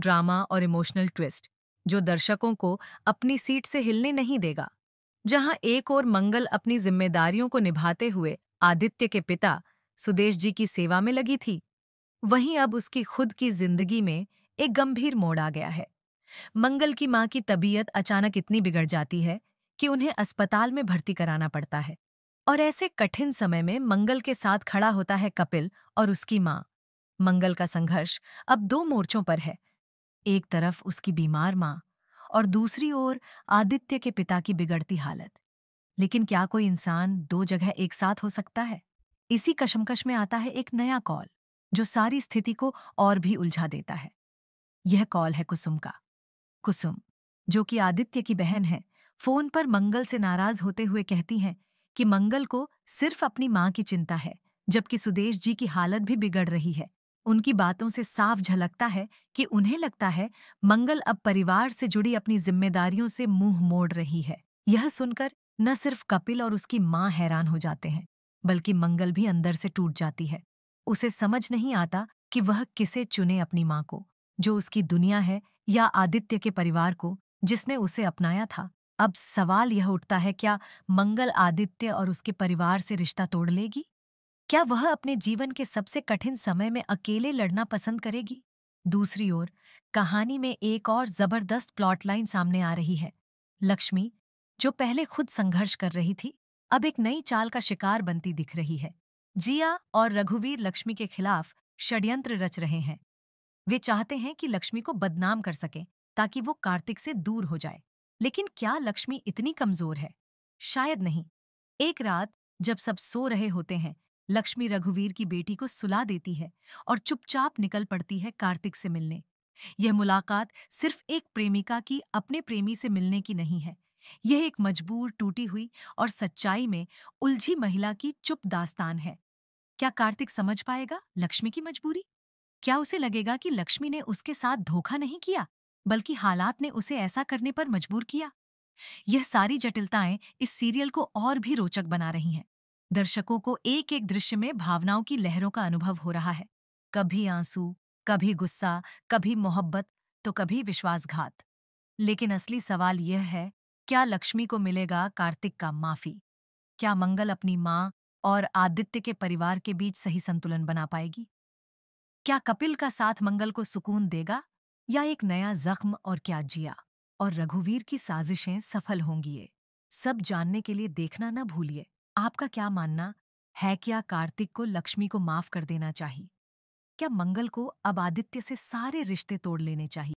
Drama और emotional twist जो दर्शकों को अपनी सीट से हिलने नहीं देगा। जहां एक ओर मंगल अपनी जिम्मेदारियों को निभाते हुए आदित्य के पिता सुदेश जी की सेवा में लगी थी, वहीं अब उसकी खुद की जिंदगी में एक गंभीर मोड़ आ गया है। मंगल की मां की तबीयत अचानक इतनी बिगड़ जाती है कि उन्हें अस्पताल में भर्ती कराना पड़ता है। और ऐसे कठिन समय में मंगल के साथ खड़ा होता है कपिल और उसकी मां। मंगल का संघर्ष अब दो मोर्चों पर है। एक तरफ उसकी बीमार मां और दूसरी ओर आदित्य के पिता की बिगड़ती हालत। लेकिन क्या कोई इंसान दो जगह एक साथ हो सकता है? इसी कशमकश में आता है एक नया कॉल जो सारी स्थिति को और भी उलझा देता है। यह कॉल है कुसुम का। कुसुम, जो कि आदित्य की बहन है, फोन पर मंगल से नाराज होते हुए कहती हैं कि मंगल को सिर्फ अपनी मां की चिंता है, जबकि सुदेश जी की हालत भी बिगड़ रही है। उनकी बातों से साफ झलकता है कि उन्हें लगता है मंगल अब परिवार से जुड़ी अपनी जिम्मेदारियों से मुंह मोड़ रही है। यह सुनकर न सिर्फ कपिल और उसकी मां हैरान हो जाते हैं, बल्कि मंगल भी अंदर से टूट जाती है। उसे समझ नहीं आता कि वह किसे चुने, अपनी मां को जो उसकी दुनिया है, या आदित्य के परिवार को जिसने उसे अपनाया था। अब सवाल यह उठता है, क्या मंगल आदित्य और उसके परिवार से रिश्ता तोड़ लेगी? क्या वह अपने जीवन के सबसे कठिन समय में अकेले लड़ना पसंद करेगी? दूसरी ओर कहानी में एक और जबरदस्त प्लॉट लाइन सामने आ रही है। लक्ष्मी, जो पहले खुद संघर्ष कर रही थी, अब एक नई चाल का शिकार बनती दिख रही है। जिया और रघुवीर लक्ष्मी के खिलाफ षड्यंत्र रच रहे हैं। वे चाहते हैं कि लक्ष्मी को बदनाम कर सकें ताकि वो कार्तिक से दूर हो जाए। लेकिन क्या लक्ष्मी इतनी कमजोर है? शायद नहीं। एक रात जब सब सो रहे होते हैं, लक्ष्मी रघुवीर की बेटी को सुला देती है और चुपचाप निकल पड़ती है कार्तिक से मिलने। यह मुलाकात सिर्फ एक प्रेमिका की अपने प्रेमी से मिलने की नहीं है। यह एक मजबूर, टूटी हुई और सच्चाई में उलझी महिला की चुप दास्तान है। क्या कार्तिक समझ पाएगा लक्ष्मी की मजबूरी? क्या उसे लगेगा कि लक्ष्मी ने उसके साथ धोखा नहीं किया, बल्कि हालात ने उसे ऐसा करने पर मजबूर किया? यह सारी जटिलताएं इस सीरियल को और भी रोचक बना रही हैं। दर्शकों को एक एक दृश्य में भावनाओं की लहरों का अनुभव हो रहा है। कभी आंसू, कभी गुस्सा, कभी मोहब्बत, तो कभी विश्वासघात। लेकिन असली सवाल यह है, क्या लक्ष्मी को मिलेगा कार्तिक का माफी? क्या मंगल अपनी मां और आदित्य के परिवार के बीच सही संतुलन बना पाएगी? क्या कपिल का साथ मंगल को सुकून देगा, या एक नया जख्म? और क्या जिया और रघुवीर की साजिशें सफल होंगी? ये सब जानने के लिए देखना न भूलिए। आपका क्या मानना है, क्या कार्तिक को लक्ष्मी को माफ कर देना चाहिए? क्या मंगल को अब आदित्य से सारे रिश्ते तोड़ लेने चाहिए?